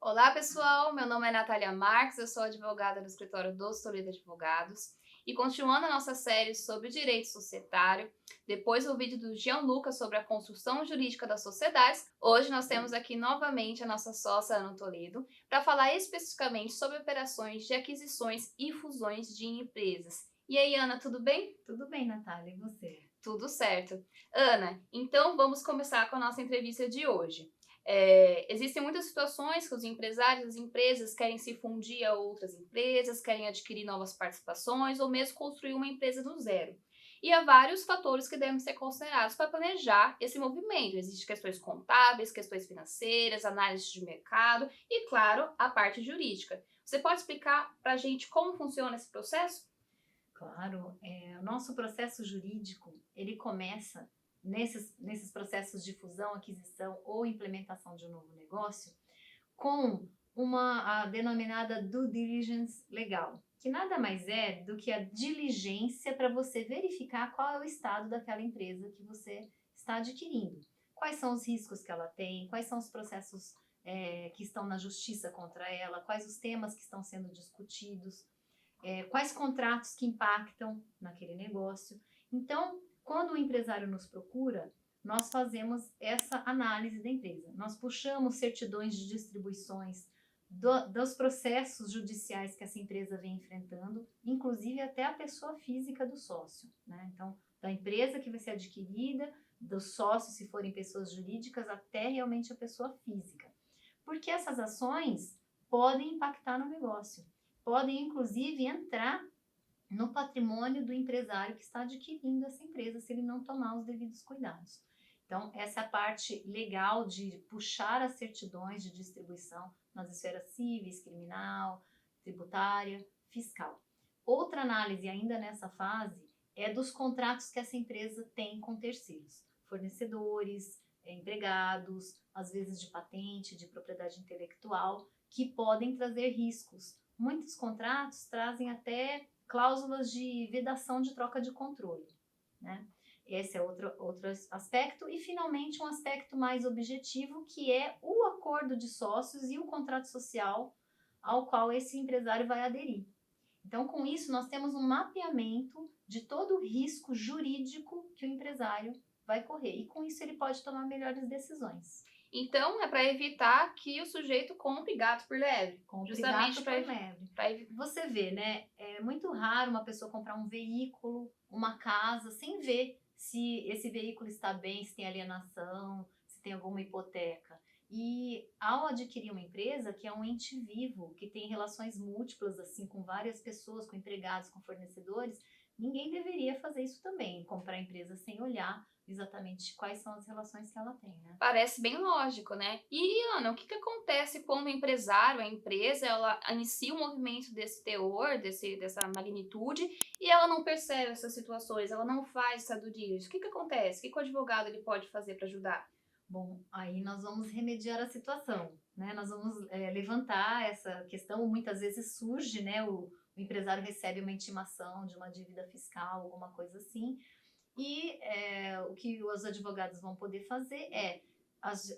Olá, pessoal. Meu nome é Natália Marques, eu sou advogada no escritório dos Toledo Advogados. E continuando a nossa série sobre direito societário, depois do vídeo do Gianluca sobre a construção jurídica das sociedades, hoje nós temos aqui novamente a nossa sócia Ana Toledo para falar especificamente sobre operações de aquisições e fusões de empresas. E aí, Ana, tudo bem? Tudo bem, Natália, e você? Tudo certo. Ana, então vamos começar com a nossa entrevista de hoje. Existem muitas situações que os empresários, as empresas querem se fundir a outras empresas, querem adquirir novas participações ou mesmo construir uma empresa do zero. E há vários fatores que devem ser considerados para planejar esse movimento. Existem questões contábeis, questões financeiras, análise de mercado e, claro, a parte jurídica. Você pode explicar para a gente como funciona esse processo? Claro, o nosso processo jurídico, ele começa nesses processos de fusão, aquisição ou implementação de um novo negócio com a denominada due diligence legal, que nada mais é do que a diligência para você verificar qual é o estado daquela empresa que você está adquirindo. Quais são os riscos que ela tem, quais são os processos que estão na justiça contra ela, quais os temas que estão sendo discutidos, quais contratos que impactam naquele negócio. Então, quando o empresário nos procura, nós fazemos essa análise da empresa. Nós puxamos certidões de distribuições dos processos judiciais que essa empresa vem enfrentando, inclusive até a pessoa física do sócio, né? Então, da empresa que vai ser adquirida, dos sócios, se forem pessoas jurídicas, até realmente a pessoa física. Porque essas ações podem impactar no negócio, podem inclusive entrar no patrimônio do empresário que está adquirindo essa empresa, se ele não tomar os devidos cuidados. Então, essa é a parte legal de puxar as certidões de distribuição nas esferas cíveis, criminal, tributária, fiscal. Outra análise ainda nessa fase é dos contratos que essa empresa tem com terceiros, fornecedores, empregados, às vezes de patente, de propriedade intelectual, que podem trazer riscos. Muitos contratos trazem até cláusulas de vedação de troca de controle, né? Esse é outro aspecto. E, finalmente, um aspecto mais objetivo, que é o acordo de sócios e o contrato social ao qual esse empresário vai aderir. Então, com isso, nós temos um mapeamento de todo o risco jurídico que o empresário vai correr. E, com isso, ele pode tomar melhores decisões. Então, é para evitar que o sujeito compre gato por lebre. Compre Justamente gato por para lebre. Você vê, né? É muito raro uma pessoa comprar um veículo, uma casa, sem ver se esse veículo está bem, se tem alienação, se tem alguma hipoteca. E ao adquirir uma empresa, que é um ente vivo, que tem relações múltiplas, assim, com várias pessoas, com empregados, com fornecedores, ninguém deveria fazer isso também, comprar a empresa sem olhar exatamente quais são as relações que ela tem, né? Parece bem lógico, né? E, Ana, o que acontece quando o empresário, a empresa, ela inicia um movimento desse teor, dessa magnitude, e ela não percebe essas situações, ela não faz essa due diligence? O que acontece? O que o advogado ele pode fazer para ajudar? Bom, aí nós vamos remediar a situação, né? Nós vamos levantar essa questão. Muitas vezes surge, né? O empresário recebe uma intimação de uma dívida fiscal, alguma coisa assim, e o que os advogados vão poder fazer é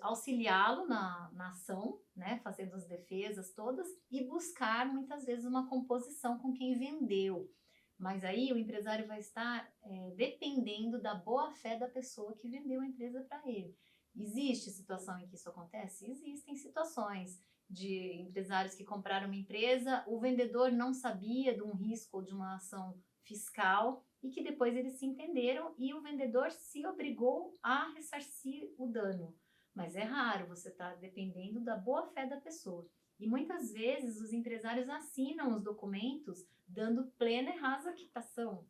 auxiliá-lo na ação, né? Fazendo as defesas todas e buscar muitas vezes uma composição com quem vendeu. Mas aí o empresário vai estar dependendo da boa fé da pessoa que vendeu a empresa para ele. Existe situação em que isso acontece? Existem situações de empresários que compraram uma empresa, o vendedor não sabia de um risco ou de uma ação fiscal e que depois eles se entenderam e o vendedor se obrigou a ressarcir o dano. Mas é raro, você está dependendo da boa fé da pessoa. E muitas vezes os empresários assinam os documentos dando plena e rasa quitação.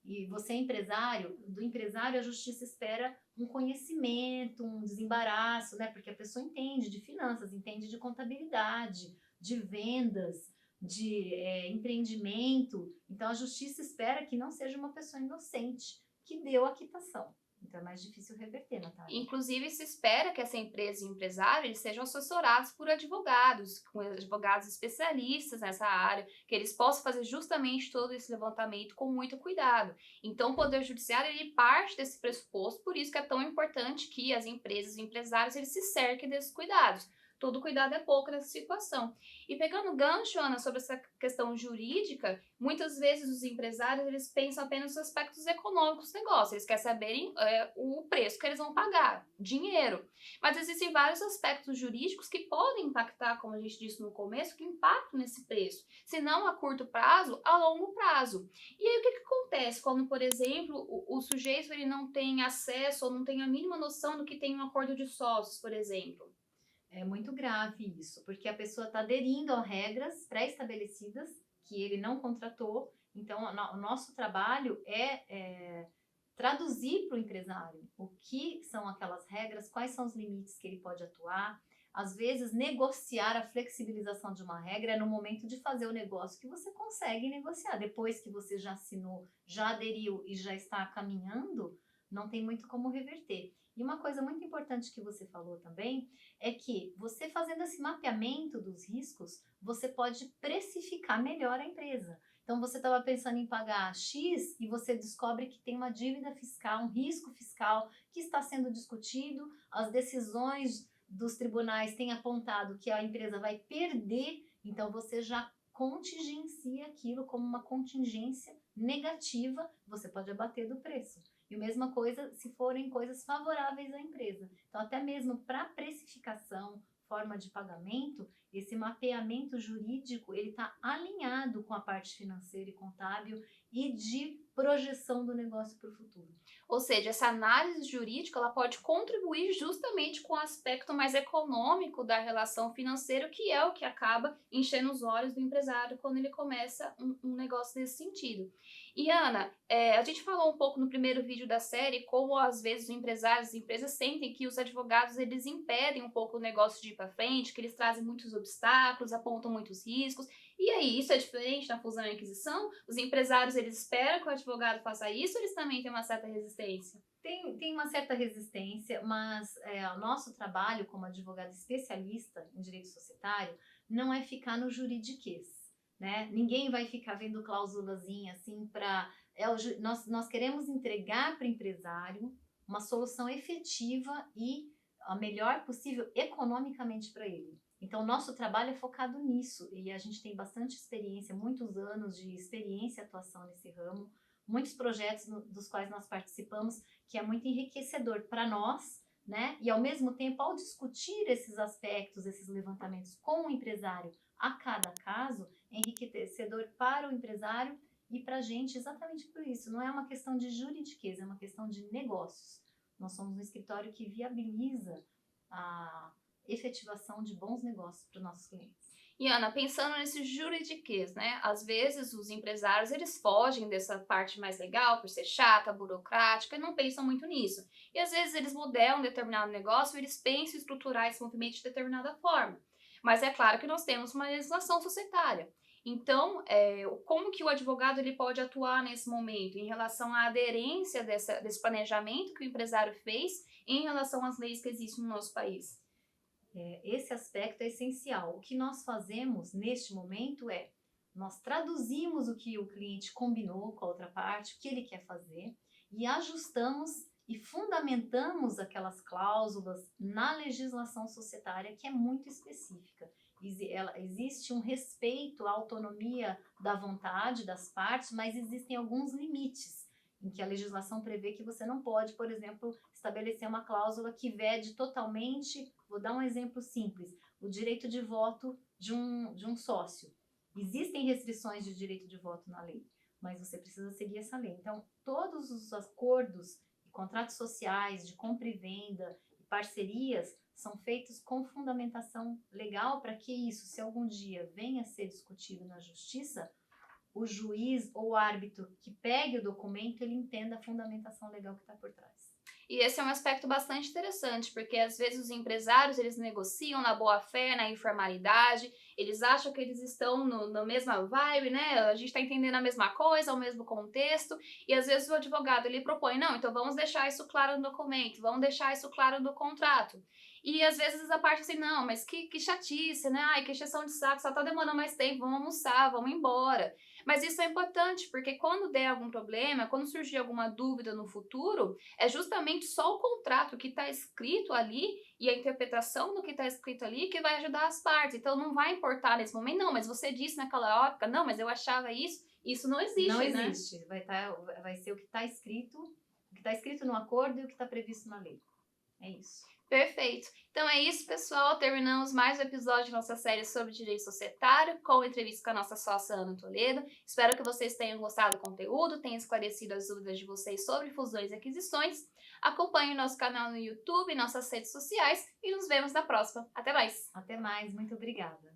E você é empresário, do empresário a justiça espera um conhecimento, um desembaraço, né? Porque a pessoa entende de finanças, entende de contabilidade, de vendas, de empreendimento. Então a justiça espera que não seja uma pessoa inocente que deu a quitação. Então é mais difícil reverter, Natália. Inclusive, se espera que essa empresa e o empresário eles sejam assessorados por advogados, com advogados especialistas nessa área, que eles possam fazer justamente todo esse levantamento com muito cuidado. Então, o Poder Judiciário ele parte desse pressuposto, por isso que é tão importante que as empresas e empresários eles se cerquem desses cuidados. todo cuidado é pouco nessa situação. E pegando gancho, Ana, sobre essa questão jurídica, muitas vezes os empresários eles pensam apenas nos aspectos econômicos do negócio, eles querem saberem o preço que eles vão pagar, dinheiro. Mas existem vários aspectos jurídicos que podem impactar, como a gente disse no começo, que impactam nesse preço, se não a curto prazo, a longo prazo. E aí o que acontece quando, por exemplo, o sujeito ele não tem acesso ou não tem a mínima noção do que tem um acordo de sócios, por exemplo? É muito grave isso, porque a pessoa está aderindo a regras pré-estabelecidas que ele não contratou. Então, o nosso trabalho é traduzir para o empresário o que são aquelas regras, quais são os limites que ele pode atuar. Às vezes, negociar a flexibilização de uma regra é no momento de fazer o negócio que você consegue negociar. Depois que você já assinou, já aderiu e já está caminhando, não tem muito como reverter. E uma coisa muito importante que você falou também é que você fazendo esse mapeamento dos riscos, você pode precificar melhor a empresa. Então, você estava pensando em pagar X e você descobre que tem uma dívida fiscal, um risco fiscal que está sendo discutido, as decisões dos tribunais têm apontado que a empresa vai perder, então você já contingencia aquilo como uma contingência negativa, você pode abater do preço. E a mesma coisa se forem coisas favoráveis à empresa. Então, até mesmo para precificação, forma de pagamento, esse mapeamento jurídico ele está alinhado com a parte financeira e contábil e de projeção do negócio para o futuro. Ou seja, essa análise jurídica ela pode contribuir justamente com o aspecto mais econômico da relação financeira, que é o que acaba enchendo os olhos do empresário quando ele começa um negócio nesse sentido. E Ana, a gente falou um pouco no primeiro vídeo da série como às vezes os empresários e empresas sentem que os advogados eles impedem um pouco o negócio de ir para frente, que eles trazem muitos obstáculos, apontam muitos riscos. E aí, isso é diferente na fusão e aquisição? Os empresários, eles esperam que o advogado faça isso ou eles também têm uma certa resistência? Tem uma certa resistência, mas o nosso trabalho como advogado especialista em direito societário não é ficar no juridiquês, né? Ninguém vai ficar vendo cláusulazinha assim para... nós queremos entregar para o empresário uma solução efetiva e a melhor possível economicamente para ele. Então, o nosso trabalho é focado nisso e a gente tem bastante experiência, muitos anos de experiência e atuação nesse ramo, muitos projetos dos quais nós participamos, que é muito enriquecedor para nós, né? E, ao mesmo tempo, ao discutir esses aspectos, esses levantamentos com o empresário a cada caso, é enriquecedor para o empresário e para a gente exatamente por isso. Não é uma questão de juridiqueza, é uma questão de negócios. Nós somos um escritório que viabiliza a efetivação de bons negócios para os nossos clientes. E Ana, pensando nesse juridiquês, né? Às vezes os empresários eles fogem dessa parte mais legal por ser chata, burocrática e não pensam muito nisso. E às vezes eles modelam um determinado negócio e eles pensam em estruturar esse movimento de determinada forma. Mas é claro que nós temos uma legislação societária. Então, como que o advogado ele pode atuar nesse momento em relação à aderência desse planejamento que o empresário fez em relação às leis que existem no nosso país? Esse aspecto é essencial. O que nós fazemos neste momento nós traduzimos o que o cliente combinou com a outra parte, o que ele quer fazer, e ajustamos e fundamentamos aquelas cláusulas na legislação societária, que é muito específica. Existe um respeito à autonomia da vontade das partes, mas existem alguns limites em que a legislação prevê que você não pode, por exemplo, estabelecer uma cláusula que vede totalmente, vou dar um exemplo simples, o direito de voto de um sócio. Existem restrições de direito de voto na lei, mas você precisa seguir essa lei. Então, todos os acordos e contratos sociais de compra e venda e parcerias são feitos com fundamentação legal para que isso, se algum dia venha a ser discutido na justiça, o juiz ou o árbitro que pegue o documento, ele entenda a fundamentação legal que está por trás. E esse é um aspecto bastante interessante, porque às vezes os empresários, eles negociam na boa-fé, na informalidade, eles acham que eles estão na mesma vibe, né? A gente está entendendo a mesma coisa, o mesmo contexto, e às vezes o advogado, ele propõe, não, então vamos deixar isso claro no documento, vamos deixar isso claro no contrato. E às vezes a parte assim, não, mas que chatice, né? Ai, que encheção de saco, só tá demorando mais tempo, vamos almoçar, vamos embora. Mas isso é importante, porque quando der algum problema, quando surgir alguma dúvida no futuro, é justamente só o contrato que está escrito ali e a interpretação do que está escrito ali que vai ajudar as partes. Então não vai importar nesse momento, não, mas você disse naquela época, não, mas eu achava isso. Isso não existe, Não né? existe. Vai ser o que está escrito, no acordo e o que está previsto na lei. É isso. Perfeito. Então é isso, pessoal. Terminamos mais um episódio da nossa série sobre direito societário, com entrevista com a nossa sócia Ana Toledo. Espero que vocês tenham gostado do conteúdo, tenham esclarecido as dúvidas de vocês sobre fusões e aquisições. Acompanhe nosso canal no YouTube, nossas redes sociais e nos vemos na próxima. Até mais! Até mais. Muito obrigada.